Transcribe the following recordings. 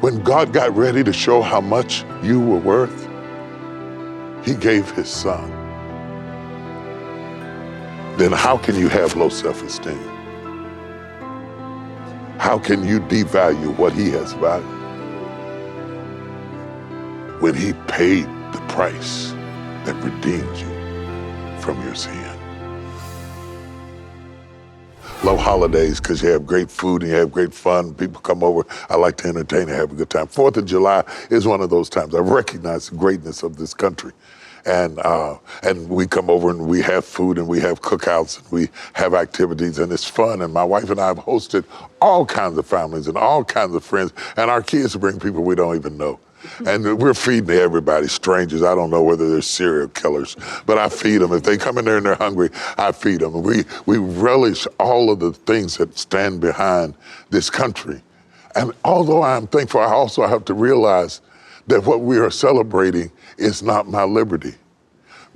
When God got ready to show how much you were worth, he gave his son. Then how can you have low self-esteem? How can you devalue what he has valued when he paid the price that redeemed you from your sin? Love holidays because you have great food and you have great fun. People come over. I like to entertain and have a good time. 4th of July is one of those times. I recognize the greatness of this country. And we come over and we have food and we have cookouts and we have activities and it's fun. And my wife and I have hosted all kinds of families and all kinds of friends. And our kids bring people we don't even know. And we're feeding everybody, strangers. I don't know whether they're serial killers, but I feed them. If they come in there and they're hungry, I feed them. And we relish all of the things that stand behind this country. And although I'm thankful, I also have to realize that what we are celebrating is not my liberty.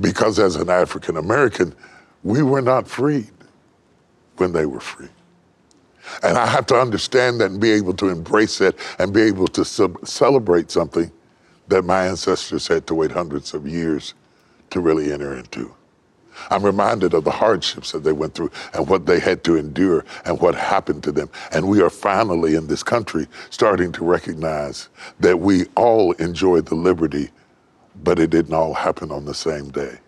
Because as an African American, we were not freed when they were free. And I have to understand that and be able to embrace that and be able to celebrate something that my ancestors had to wait hundreds of years to really enter into. I'm reminded of the hardships that they went through and what they had to endure and what happened to them. And we are finally in this country starting to recognize that we all enjoyed the liberty, but it didn't all happen on the same day.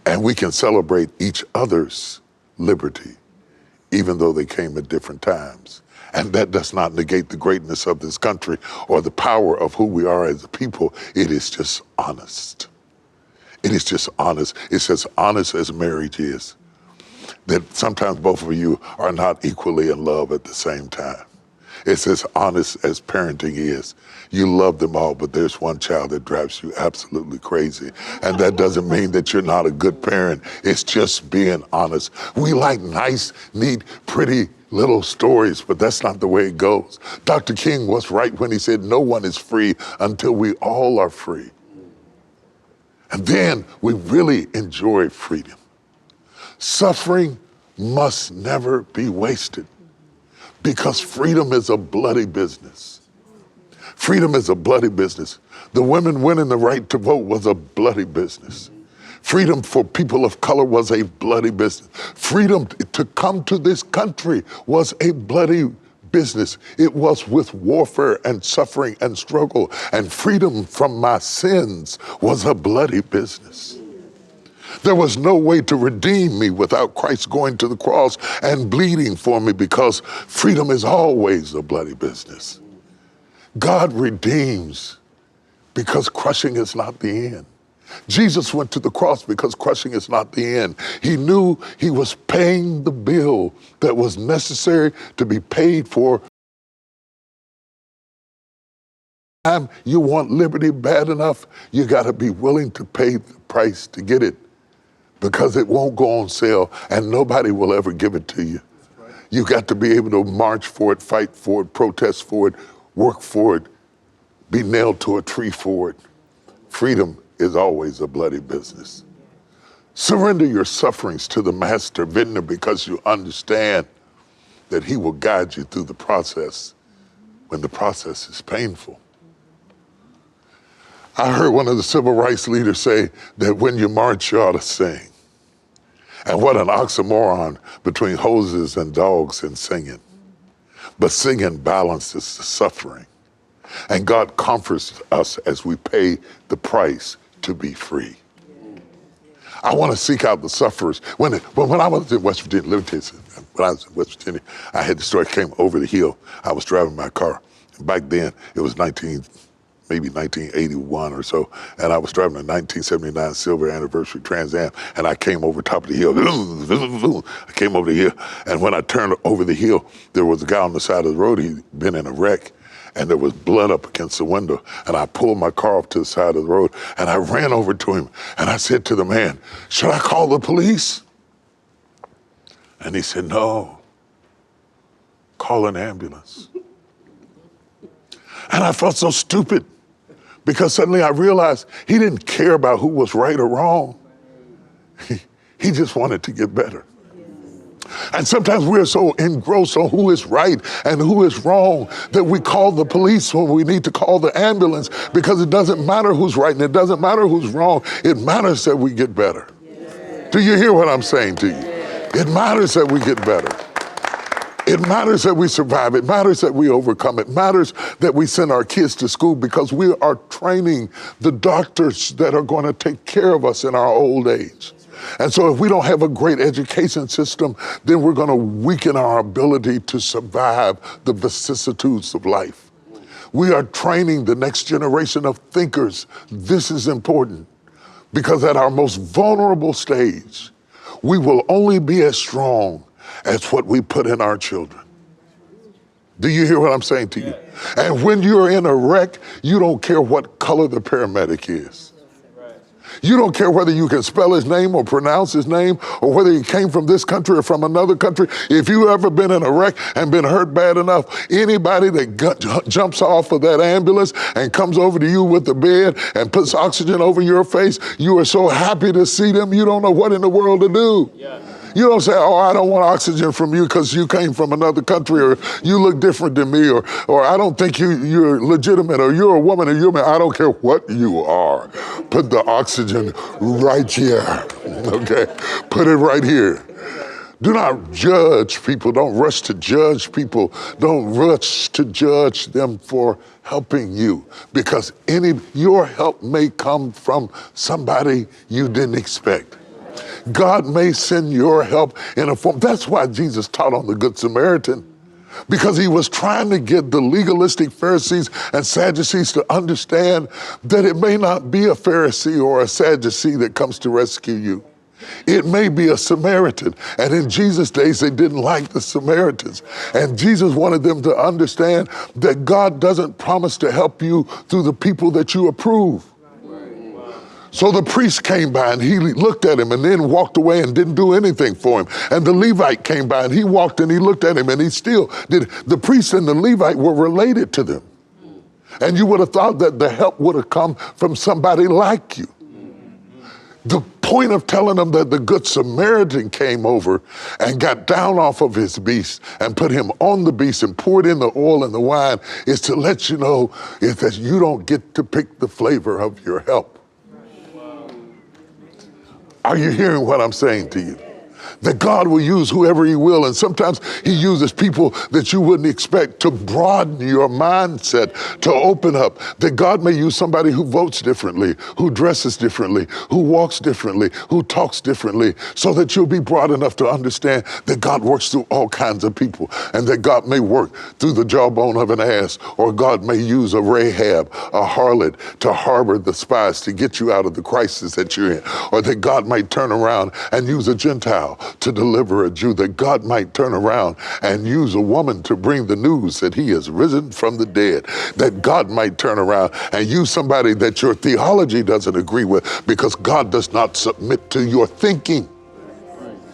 And we can celebrate each other's liberty, even though they came at different times. And that does not negate the greatness of this country or the power of who we are as a people. It is just honest. It is just honest. It's as honest as marriage is, that sometimes both of you are not equally in love at the same time. It's as honest as parenting is. You love them all, but there's one child that drives you absolutely crazy. And that doesn't mean that you're not a good parent. It's just being honest. We like nice, neat, pretty little stories, but that's not the way it goes. Dr. King was right when he said, no one is free until we all are free. And then we really enjoy freedom. Suffering must never be wasted, because freedom is a bloody business. Freedom is a bloody business. The women winning the right to vote was a bloody business. Freedom for people of color was a bloody business. Freedom to come to this country was a bloody business. It was with warfare and suffering and struggle. And freedom from my sins was a bloody business. There was no way to redeem me without Christ going to the cross and bleeding for me, because freedom is always a bloody business. God redeems because crushing is not the end. Jesus went to the cross because crushing is not the end. He knew he was paying the bill that was necessary to be paid for. You want liberty bad enough, you got to be willing to pay the price to get it, because it won't go on sale and nobody will ever give it to you. You got to be able to march for it, fight for it, protest for it, work for it, be nailed to a tree for it. Freedom is always a bloody business. Surrender your sufferings to the Master Vintner, because you understand that he will guide you through the process when the process is painful. I heard one of the civil rights leaders say that when you march, you ought to sing. And what an oxymoron between hoses and dogs and singing. But singing balances the suffering. And God comforts us as we pay the price to be free. I want to seek out the sufferers. When I was in West Virginia, let me tell you something. When I was in West Virginia, I had the story, came over the hill. I was driving my car. And back then, it was maybe 1981 or so, and I was driving a 1979 Silver Anniversary Trans Am, and I came over top of the hill. I came over the hill, and when I turned over the hill, there was a guy on the side of the road. He'd been in a wreck, and there was blood up against the window, and I pulled my car off to the side of the road, and I ran over to him, and I said to the man, "Should I call the police?" And he said, "No, call an ambulance." And I felt so stupid, because suddenly I realized he didn't care about who was right or wrong. He just wanted to get better. And sometimes we're so engrossed on who is right and who is wrong that we call the police when we need to call the ambulance, because it doesn't matter who's right and it doesn't matter who's wrong. It matters that we get better. Do you hear what I'm saying to you? It matters that we get better. It matters that we survive. It matters that we overcome. It matters that we send our kids to school, because we are training the doctors that are going to take care of us in our old age. And so if we don't have a great education system, then we're going to weaken our ability to survive the vicissitudes of life. We are training the next generation of thinkers. This is important, because at our most vulnerable stage, we will only be as strong as what we put in our children. Do you hear what I'm saying to you? And when you're in a wreck, you don't care what color the paramedic is. You don't care whether you can spell his name or pronounce his name, or whether he came from this country or from another country. If you've ever been in a wreck and been hurt bad enough, anybody that jumps off of that ambulance and comes over to you with the bed and puts oxygen over your face, you are so happy to see them, you don't know what in the world to do. You don't say, oh, I don't want oxygen from you because you came from another country, or you look different than me, or I don't think you're legitimate, or you're a woman, or you're a man. I don't care what you are. Put the oxygen right here, okay? Put it right here. Do not judge people. Don't rush to judge people. Don't rush to judge them for helping you, because your help may come from somebody you didn't expect. God may send your help in a form. That's why Jesus taught on the Good Samaritan, because he was trying to get the legalistic Pharisees and Sadducees to understand that it may not be a Pharisee or a Sadducee that comes to rescue you. It may be a Samaritan. And in Jesus' days, they didn't like the Samaritans. And Jesus wanted them to understand that God doesn't promise to help you through the people that you approve. So the priest came by and he looked at him and then walked away and didn't do anything for him. And the Levite came by and he walked and he looked at him and he still did. The priest and the Levite were related to them. And you would have thought that the help would have come from somebody like you. The point of telling them that the Good Samaritan came over and got down off of his beast and put him on the beast and poured in the oil and the wine is to let you know is that you don't get to pick the flavor of your help. Are you hearing what I'm saying to you? That God will use whoever he will, and sometimes he uses people that you wouldn't expect to broaden your mindset, to open up. That God may use somebody who votes differently, who dresses differently, who walks differently, who talks differently, so that you'll be broad enough to understand that God works through all kinds of people, and that God may work through the jawbone of an ass, or God may use a Rahab, a harlot, to harbor the spies to get you out of the crisis that you're in, or that God might turn around and use a Gentile to deliver a Jew, that God might turn around and use a woman to bring the news that he has risen from the dead, that God might turn around and use somebody that your theology doesn't agree with, because God does not submit to your thinking.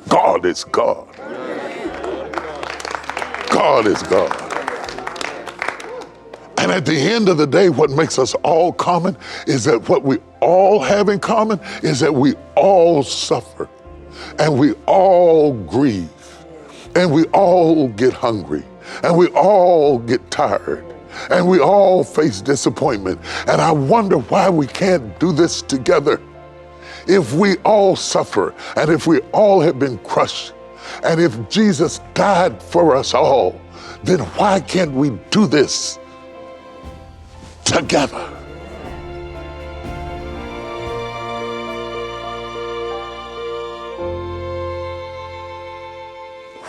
God is God. God is God. And at the end of the day, what makes us all common is that what we all have in common is that we all suffer. And we all grieve, and we all get hungry, and we all get tired, and we all face disappointment. And I wonder why we can't do this together. If we all suffer, and if we all have been crushed, and if Jesus died for us all, then why can't we do this together?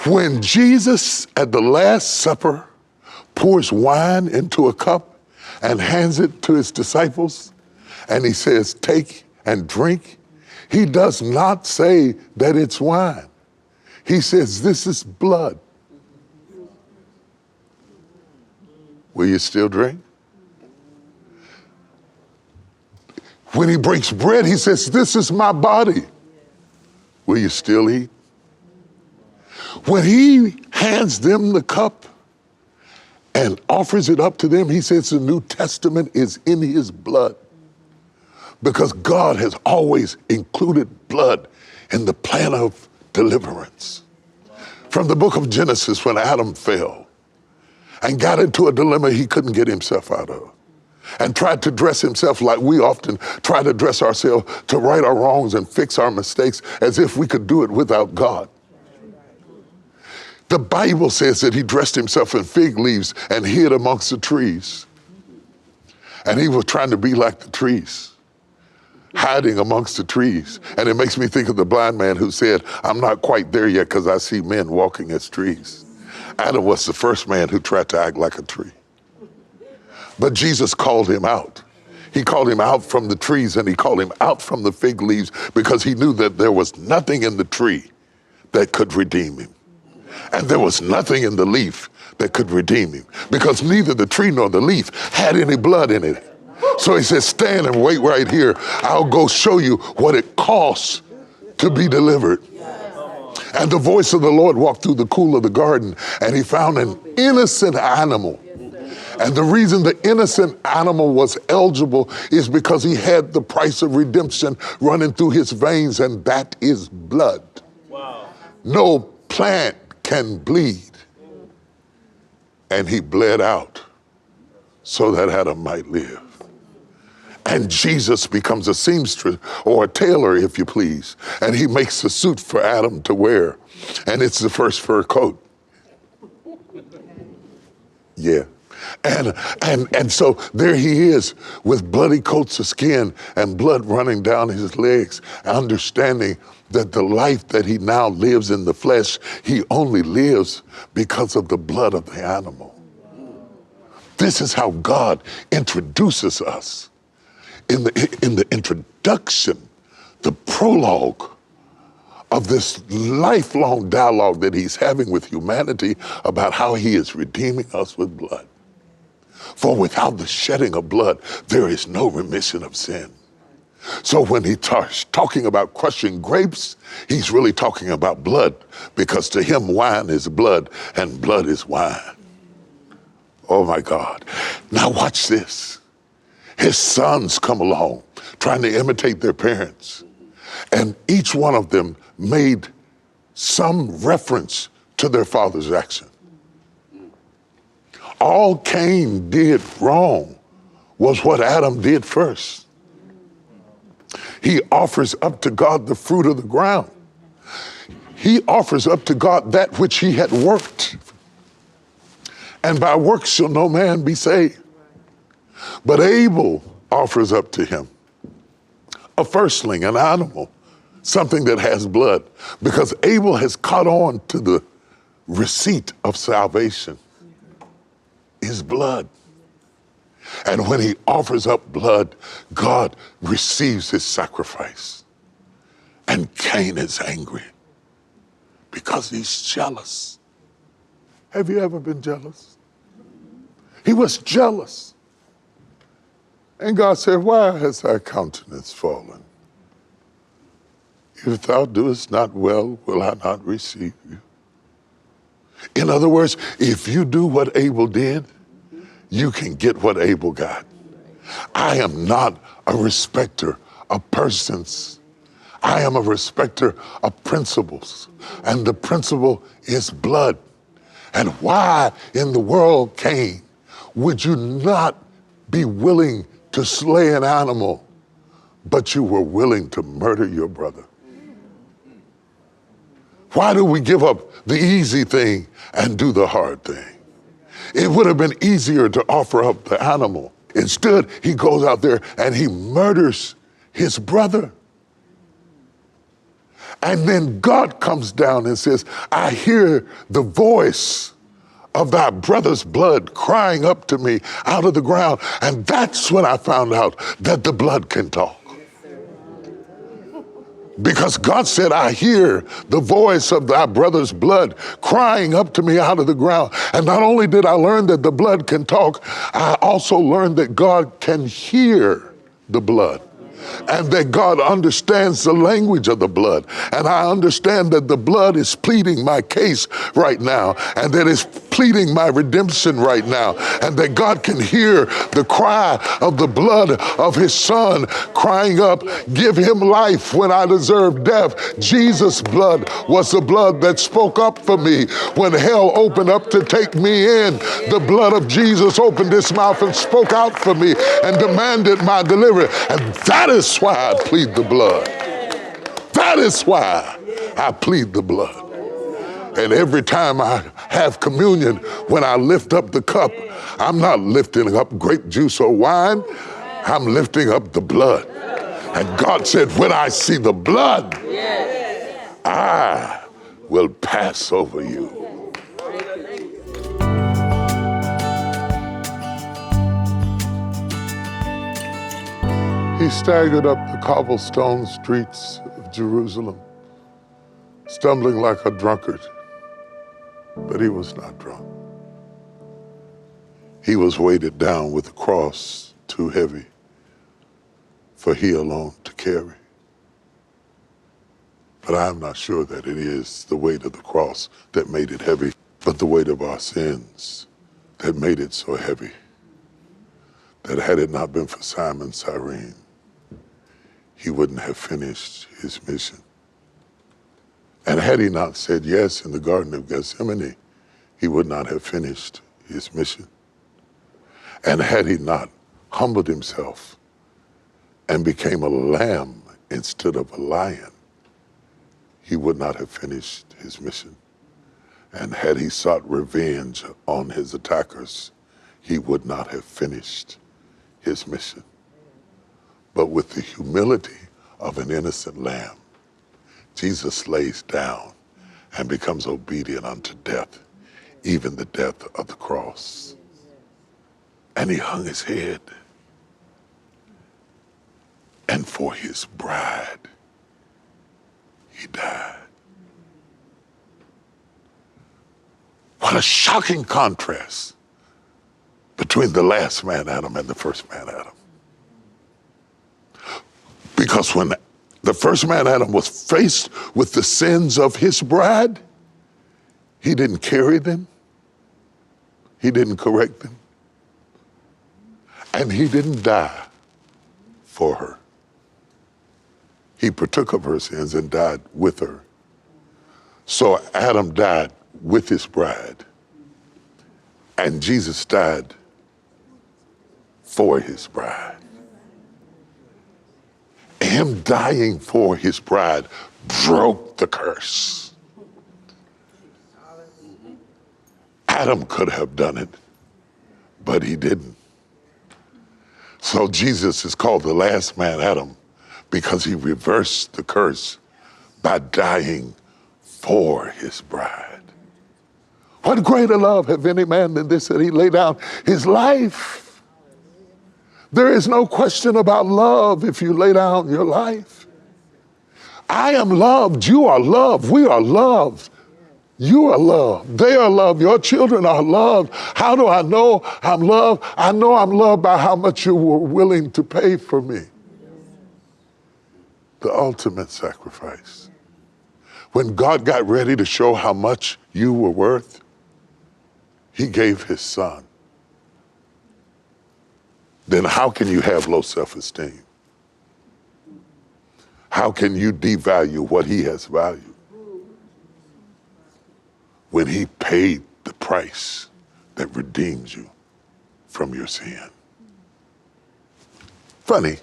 When Jesus at the Last Supper pours wine into a cup and hands it to his disciples, and he says, take and drink, he does not say that it's wine. He says, this is blood. Will you still drink? When he breaks bread, he says, this is my body. Will you still eat? When he hands them the cup and offers it up to them, he says the New Testament is in his blood, because God has always included blood in the plan of deliverance. from the book of Genesis when Adam fell and got into a dilemma he couldn't get himself out of, and tried to dress himself like we often try to dress ourselves to right our wrongs and fix our mistakes as if we could do it without God. The Bible says that he dressed himself in fig leaves and hid amongst the trees. And he was trying to be like the trees, hiding amongst the trees. And it makes me think of the blind man who said, I'm not quite there yet because I see men walking as trees. Adam was the first man who tried to act like a tree. But Jesus called him out. He called him out from the trees and he called him out from the fig leaves because he knew that there was nothing in the tree that could redeem him. And there was nothing in the leaf that could redeem him because neither the tree nor the leaf had any blood in it. So he said, stand and wait right here. I'll go show you what it costs to be delivered. And the voice of the Lord walked through the cool of the garden and he found an innocent animal. And the reason the innocent animal was eligible is because he had the price of redemption running through his veins, and that is blood. Wow. No plant can bleed. And he bled out so that Adam might live. And Jesus becomes a seamstress or a tailor, if you please. And he makes a suit for Adam to wear. And it's the first fur coat. Yeah. And so there he is with bloody coats of skin and blood running down his legs, understanding that the life that he now lives in the flesh, he only lives because of the blood of the animal. This is how God introduces us. In the introduction, the prologue of this lifelong dialogue that he's having with humanity about how he is redeeming us with blood. For without the shedding of blood, there is no remission of sin. So when he starts talking about crushing grapes, he's really talking about blood, because to him, wine is blood and blood is wine. Oh my God. Now watch this. His sons come along trying to imitate their parents. And each one of them made some reference to their father's action. All Cain did wrong was what Adam did first. He offers up to God the fruit of the ground. He offers up to God that which he had worked. And by works shall no man be saved. But Abel offers up to him a firstling, an animal, something that has blood, because Abel has caught on to the receipt of salvation. Is blood. And when he offers up blood, God receives his sacrifice. And Cain is angry because he's jealous. Have you ever been jealous? He was jealous. And God said, why has thy countenance fallen? If thou doest not well, will I not receive you? In other words, if you do what Abel did, you can get what Abel got. I am not a respecter of persons. I am a respecter of principles. And the principle is blood. And why in the world, Cain, would you not be willing to slay an animal, but you were willing to murder your brother? Why do we give up the easy thing and do the hard thing? It would have been easier to offer up the animal. Instead, he goes out there and he murders his brother. And then God comes down and says, I hear the voice of thy brother's blood crying up to me out of the ground. And that's when I found out that the blood can talk. Because God said, I hear the voice of thy brother's blood crying up to me out of the ground. And not only did I learn that the blood can talk, I also learned that God can hear the blood. And that God understands the language of the blood. And I understand that the blood is pleading my case right now. And that it's pleading my redemption right now, and that God can hear the cry of the blood of his son crying up, give him life when I deserve death. Jesus' blood was the blood that spoke up for me when hell opened up to take me in. The blood of Jesus opened his mouth and spoke out for me and demanded my deliverance. And that is why I plead the blood. That is why I plead the blood. And every time I have communion, when I lift up the cup, I'm not lifting up grape juice or wine. I'm lifting up the blood. And God said, when I see the blood, I will pass over you. He staggered up the cobblestone streets of Jerusalem, stumbling like a drunkard. But he was not drunk. He was weighted down with a cross too heavy for he alone to carry. But I'm not sure that it is the weight of the cross that made it heavy, but the weight of our sins that made it so heavy, that had it not been for Simon Cyrene, he wouldn't have finished his mission. And had he not said yes in the Garden of Gethsemane, he would not have finished his mission. And had he not humbled himself and became a lamb instead of a lion, he would not have finished his mission. And had he sought revenge on his attackers, he would not have finished his mission. But with the humility of an innocent lamb, Jesus lays down and becomes obedient unto death, even the death of the cross. And he hung his head. And for his bride, he died. What a shocking contrast between the last man Adam and the first man Adam. Because when the first man Adam was faced with the sins of his bride, he didn't carry them, he didn't correct them, and he didn't die for her. He partook of her sins and died with her. So Adam died with his bride, and Jesus died for his bride. Him dying for his bride broke the curse. Adam could have done it, but he didn't. So Jesus is called the last man Adam because he reversed the curse by dying for his bride. What greater love have any man than this, that he lay down his life? There is no question about love if you lay down your life. I am loved, you are loved, we are loved. You are loved, they are loved, your children are loved. How do I know I'm loved? I know I'm loved by how much you were willing to pay for me. The ultimate sacrifice. When God got ready to show how much you were worth, he gave his son. Then how can you have low self-esteem? How can you devalue what he has valued when he paid the price that redeems you from your sin? Funny,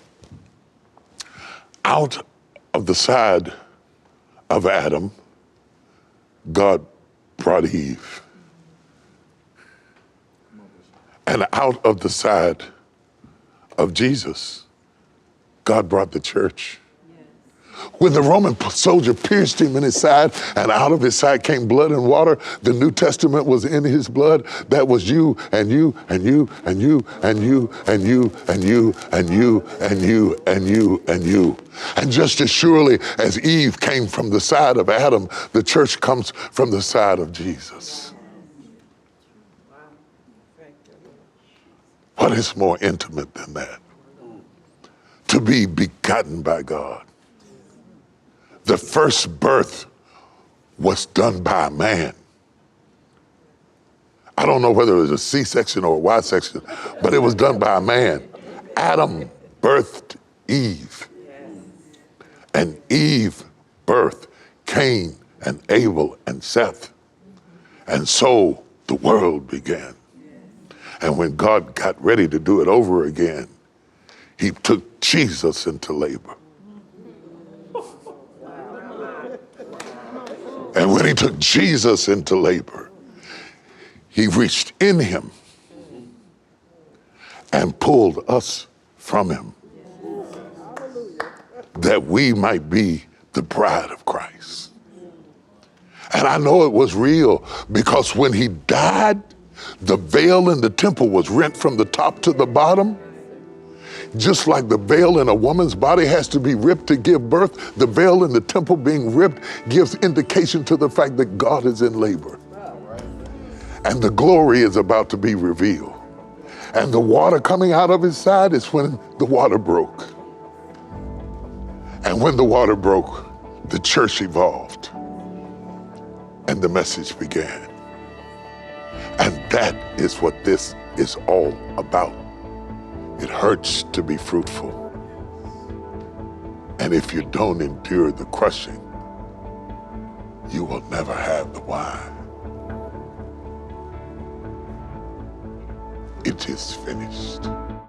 out of the side of Adam, God brought Eve. And out of the side of Jesus, God brought the church. When the Roman soldier pierced him in his side and out of his side came blood and water, the New Testament was in his blood. That was you and you and you and you and you and you and you and you and you and you and you. And just as surely as Eve came from the side of Adam, the church comes from the side of Jesus. What is more intimate than that? To be begotten by God. The first birth was done by a man. I don't know whether it was a C-section or a Y-section, but it was done by a man. Adam birthed Eve, and Eve birthed Cain and Abel and Seth. And so the world began. And when God got ready to do it over again, he took Jesus into labor. And when he took Jesus into labor, he reached in him and pulled us from him, that we might be the bride of Christ. And I know it was real, because when he died, the veil in the temple was rent from the top to the bottom. Just like the veil in a woman's body has to be ripped to give birth, the veil in the temple being ripped gives indication to the fact that God is in labor. And the glory is about to be revealed. And the water coming out of his side is when the water broke. And when the water broke, the church evolved. And the message began. And that is what this is all about. It hurts to be fruitful. And if you don't endure the crushing, you will never have the wine. It is finished.